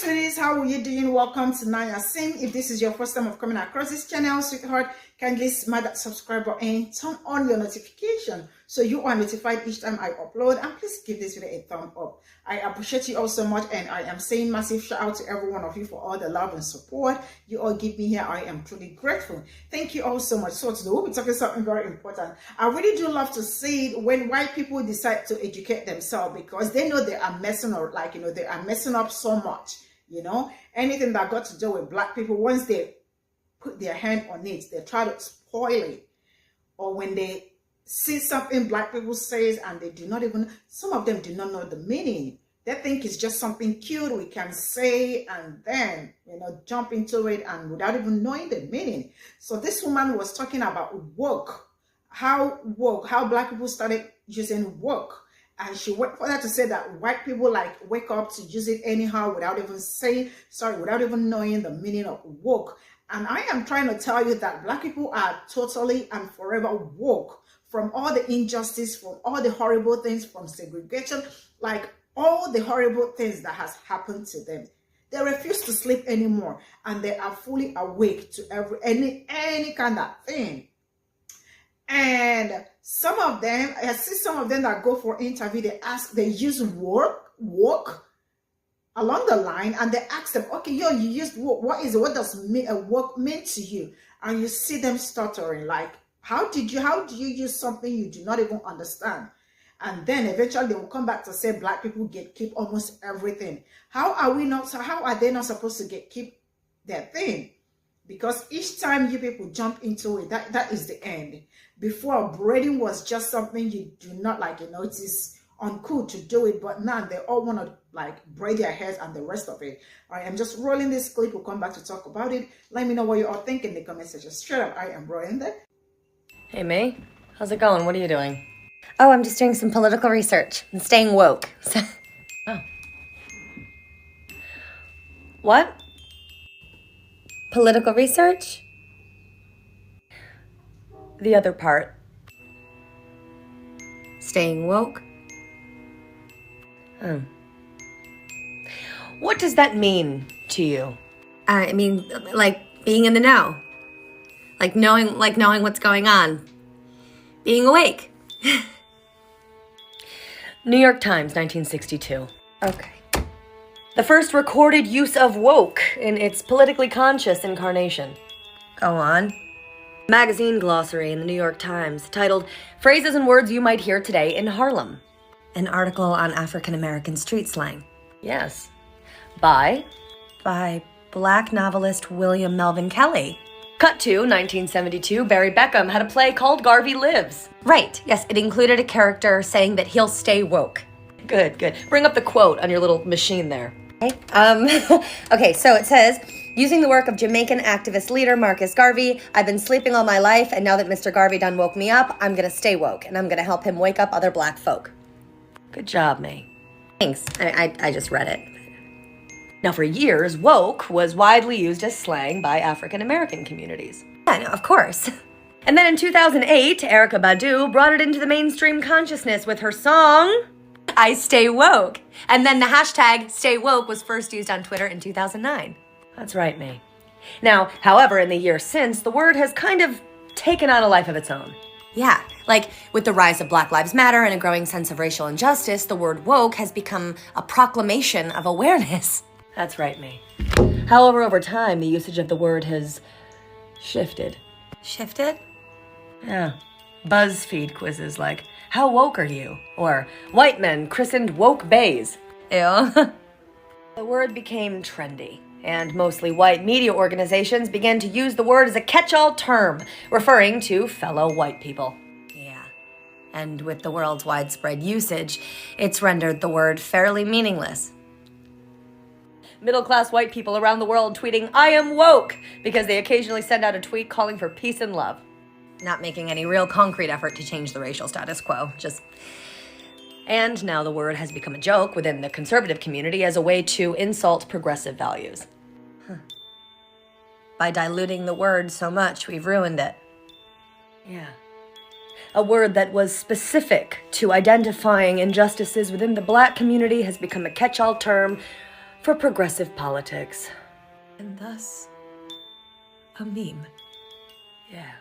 sweeties, how are you doing? Welcome to Naya Sim. If this is your first time of coming across this channel, sweetheart, kindly smash that subscribe button and turn on your notification so you are notified each time I upload, and please give this video a thumb up. I appreciate you all so much, and I am saying massive shout out to every one of you for all the love and support you all give me here. I am truly grateful. Thank you all so much. So today we'll be talking something very important. I really do love to see it when white people decide to educate themselves, because they know they are messing up, they are messing up so much. Anything that got to do with black people, once they put their hand on it, they try to spoil it. Or when they see something black people says and they do not even, some of them do not know the meaning. They think it's just something cute we can say and then, jump into it and without even knowing the meaning. So this woman was talking about woke, how black people started using woke. And she went further to say that white people wake up to use it anyhow without even knowing the meaning of woke. And I am trying to tell you that black people are totally and forever woke from all the injustice, from all the horrible things, from segregation, all the horrible things that has happened to them. They refuse to sleep anymore, and they are fully awake to any kind of thing. And some of them, I see some of them that go for interview, they use woke along the line, and they ask them, okay, you used woke, what is it? What does woke mean to you? And you see them stuttering, how do you use something you do not even understand? And then eventually they will come back to say black people gatekeep almost everything. How are they not supposed to gatekeep their thing? Because each time you people jump into it, that is the end. Before, braiding was just something you do not it is uncool to do it, but now they all want to braid their hairs and the rest of it. All right, I'm just rolling this clip. We'll come back to talk about it. Let me know what you all think in the comment section. Straight up, I am rolling there. Hey, May. How's it going? What are you doing? Oh, I'm just doing some political research and staying woke. Oh. What? Political research? The other part. Staying woke? Oh. What does that mean to you? I mean, being in the know. Knowing what's going on. Being awake. New York Times, 1962. Okay. The first recorded use of woke in its politically conscious incarnation. Go on. Magazine glossary in the New York Times titled Phrases and Words You Might Hear Today in Harlem. An article on African-American street slang. Yes. By Black novelist William Melvin Kelly. Cut to 1972, Barry Beckham had a play called Garvey Lives. Right, yes, it included a character saying that he'll stay woke. Good. Bring up the quote on your little machine there. Okay, okay, so it says, using the work of Jamaican activist leader Marcus Garvey, I've been sleeping all my life, and now that Mr. Garvey done woke me up, I'm gonna stay woke, and I'm gonna help him wake up other black folk. Good job, May. Thanks, I just read it. Now, for years, woke was widely used as slang by African-American communities. Yeah, no, of course. And then in 2008, Erykah Badu brought it into the mainstream consciousness with her song, I Stay Woke. And then the hashtag Stay Woke was first used on Twitter in 2009. That's right, May. Now, however, in the years since, the word has kind of taken on a life of its own. Yeah, with the rise of Black Lives Matter and a growing sense of racial injustice, the word woke has become a proclamation of awareness. That's right, May. However, over time, the usage of the word has shifted. Shifted? Yeah. BuzzFeed quizzes like, how woke are you? Or, white men christened woke bays. Ew. The word became trendy, and mostly white media organizations began to use the word as a catch-all term, referring to fellow white people. Yeah. And with the world's widespread usage, it's rendered the word fairly meaningless. Middle-class white people around the world tweeting, I am woke, because they occasionally send out a tweet calling for peace and love. Not making any real concrete effort to change the racial status quo, And now the word has become a joke within the conservative community as a way to insult progressive values. By diluting the word so much, we've ruined it. Yeah. A word that was specific to identifying injustices within the black community has become a catch-all term for progressive politics. And thus, a meme. Yeah.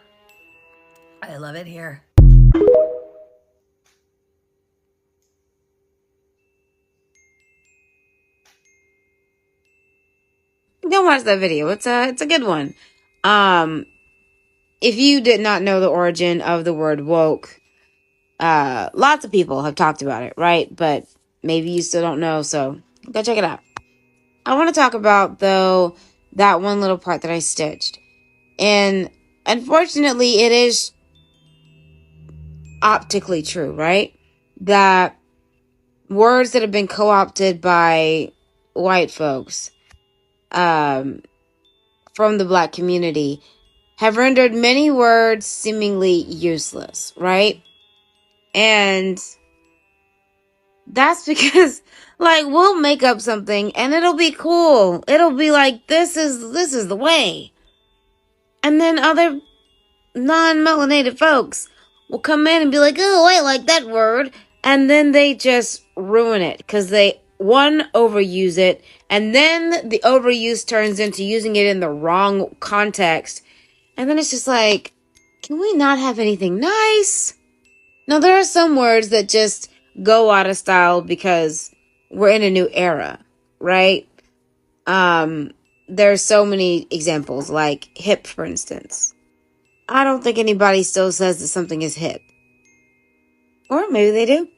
I love it here. Go watch that video. It's a good one. If you did not know the origin of the word woke, lots of people have talked about it, right? But maybe you still don't know, so go check it out. I want to talk about, though, that one little part that I stitched. And unfortunately, it is optically true, right? That words that have been co-opted by white folks, from the Black community have rendered many words seemingly useless, right? And that's because, like, we'll make up something and it'll be cool. It'll be like, this is the way. And then other non-melanated folks will come in and be like, oh, I like that word. And then they just ruin it because they, one, overuse it. And then the overuse turns into using it in the wrong context. And then it's just like, can we not have anything nice? No, there are some words that just go out of style because we're in a new era, right? There's so many examples, like hip, for instance. I don't think anybody still says that something is hip. Or maybe they do.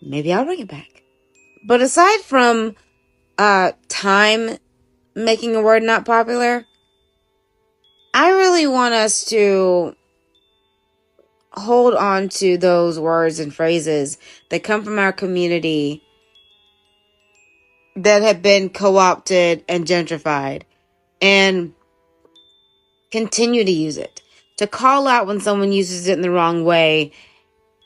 Maybe I'll bring it back. But aside from time making a word not popular, I really want us to hold on to those words and phrases that come from our community that have been co-opted and gentrified, and continue to use it. To call out when someone uses it in the wrong way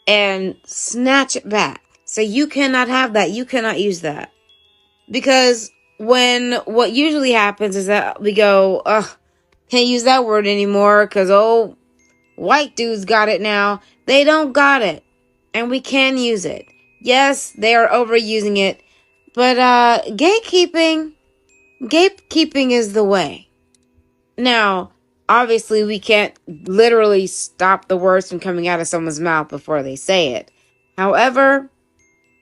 and snatch it back. So you cannot have that. You cannot use that. Because when what usually happens is that we go, ugh, can't use that word anymore because, oh, white dudes got it now. They don't got it. And we can use it. Yes, they are overusing it. But gatekeeping is the way. Now, obviously, we can't literally stop the words from coming out of someone's mouth before they say it. However,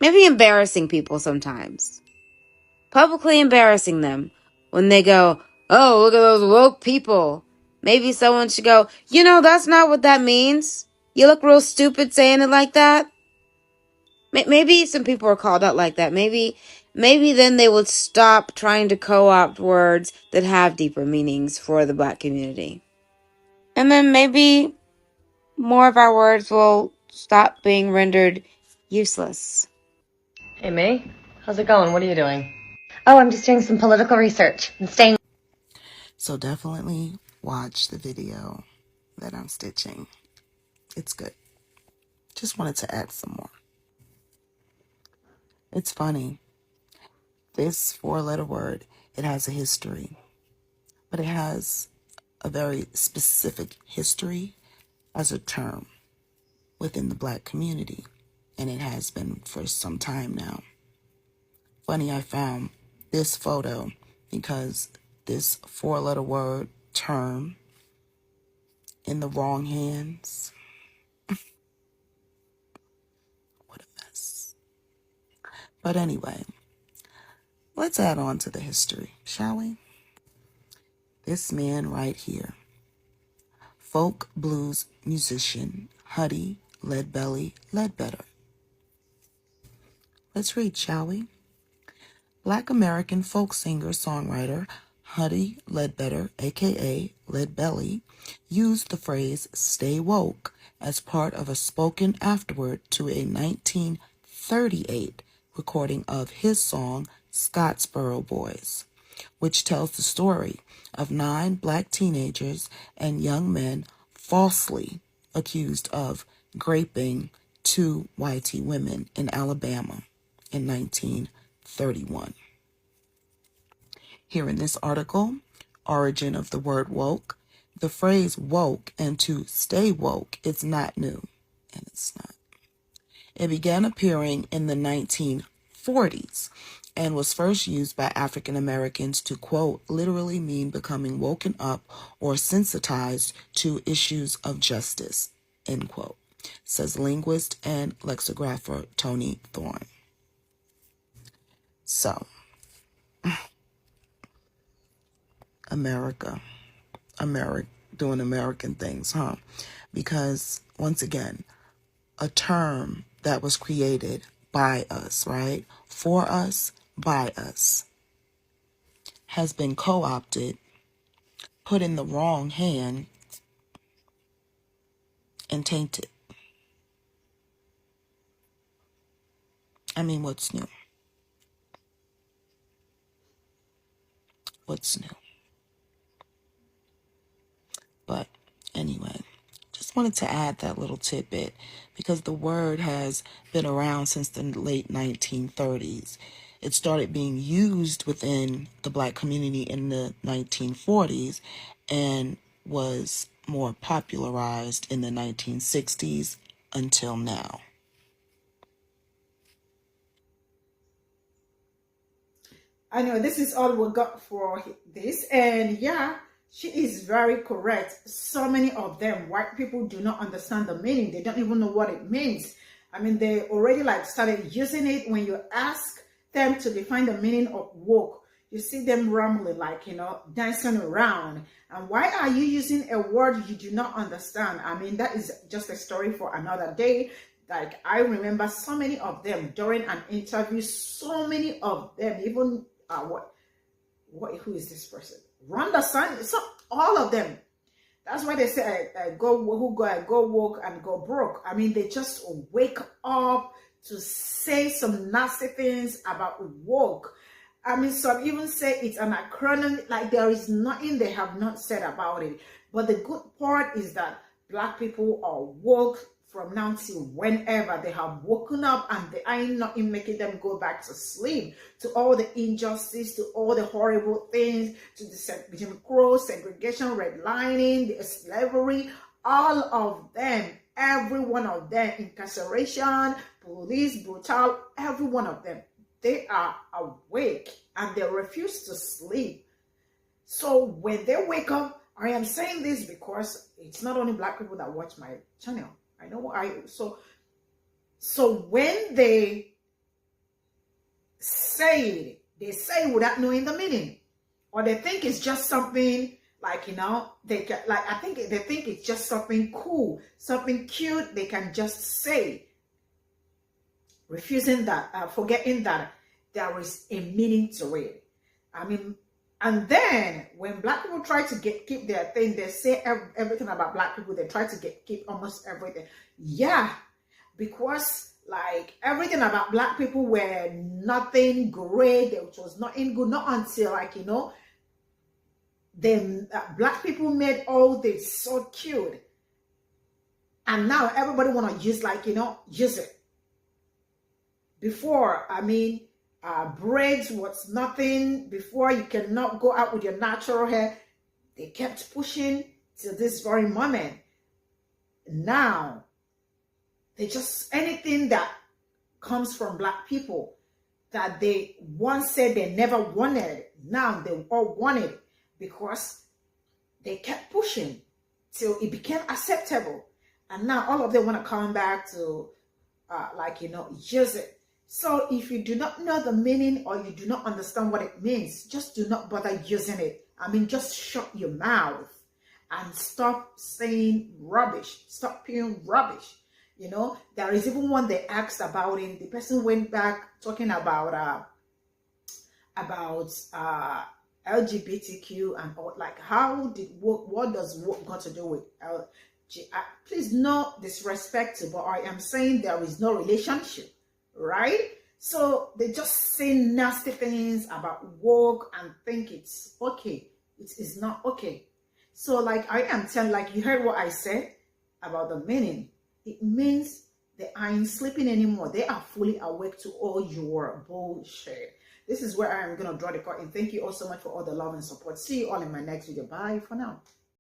maybe embarrassing people sometimes. Publicly embarrassing them when they go, oh, look at those woke people. Maybe someone should go, that's not what that means. You look real stupid saying it like that. Maybe some people are called out like that. Maybe then they would stop trying to co-opt words that have deeper meanings for the Black community. And then maybe more of our words will stop being rendered useless. Hey, May. How's it going? What are you doing? Oh, I'm just doing some political research and staying. So definitely watch the video that I'm stitching. It's good. Just wanted to add some more. It's funny. This four-letter word, it has a history. But it has a very specific history as a term within the Black community. And it has been for some time now. Funny, I found this photo because this four-letter word term in the wrong hands. What a mess. But anyway, let's add on to the history, shall we? This man right here, folk blues musician Huddie Ledbetter. Let's read, shall we? Black American folk singer-songwriter Huddie Ledbetter, aka Leadbelly, used the phrase "stay woke" as part of a spoken afterword to a 1938 recording of his song Scottsboro Boys, which tells the story of 9 Black teenagers and young men falsely accused of raping 2 white women in Alabama in 1931. Here in this article, Origin of the Word Woke, the phrase woke and to stay woke is not new, and it's not. It began appearing in the 1940s and was first used by African Americans to, quote, literally mean becoming woken up or sensitized to issues of justice, end quote, says linguist and lexicographer Tony Thorne. So, America doing American things, huh? Because, once again, a term that was created by us, right? For us, by us, has been co-opted, put in the wrong hand, and tainted. I mean, what's new? What's new? But anyway, just wanted to add that little tidbit because the word has been around since the late 1930s. It started being used within the Black community in the 1940s and was more popularized in the 1960s until now. I know this is all we got for this, and yeah, she is very correct. So many of them, white people, do not understand the meaning. They don't even know what it means. I mean, they already like started using it. When you ask them to define the meaning of woke, you see them rambling, like, dancing around. And why are you using a word you do not understand? I mean, that is just a story for another day. Like, I remember so many of them during an interview, so many of them, even who is this person? Rhonda Sun, so all of them. That's why they say go woke and go broke. I mean, they just wake up to say some nasty things about woke. I mean, some even say it's an acronym, like there is nothing they have not said about it. But the good part is that Black people are woke from now till whenever. They have woken up and they are not in making them go back to sleep, to all the injustice, to all the horrible things, to the Jim Crow, segregation, redlining, the slavery, all of them, every one of them, incarceration, police, brutal, every one of them, they are awake and they refuse to sleep. So when they wake up, I am saying this because it's not only Black people that watch my channel. I know so when they say without knowing the meaning, or they think it's just something like, I think they think it's just something cool, something cute they can just say, refusing that, forgetting that there is a meaning to it. I mean, and then when Black people try to keep their thing, they say everything about Black people. They try to keep almost everything. Yeah, because like everything about Black people were nothing great. It was nothing good, not until then Black people made all this so cute, and now everybody want to use use it. Before, I mean, braids was nothing. Before, you cannot go out with your natural hair. They kept pushing till this very moment. Now, they just, anything that comes from Black people that they once said they never wanted, now they all want it because they kept pushing till it became acceptable. And now all of them want to come back to, use it. So if you do not know the meaning or you do not understand what it means, just do not bother using it. I mean, just shut your mouth and stop saying rubbish. Stop spewing rubbish. There is even one they asked about it. The person went back talking about LGBTQ and all, like what does woke got to do with please, no disrespect, but I am saying there is no relationship. Right? So they just say nasty things about woke and think it's okay. It is not okay. So like I am telling, like you heard what I said about the meaning. It means they aren't sleeping anymore. They are fully awake to all your bullshit. This is where I am going to draw the curtain. Thank you all so much for all the love and support. See you all in my next video. Bye for now.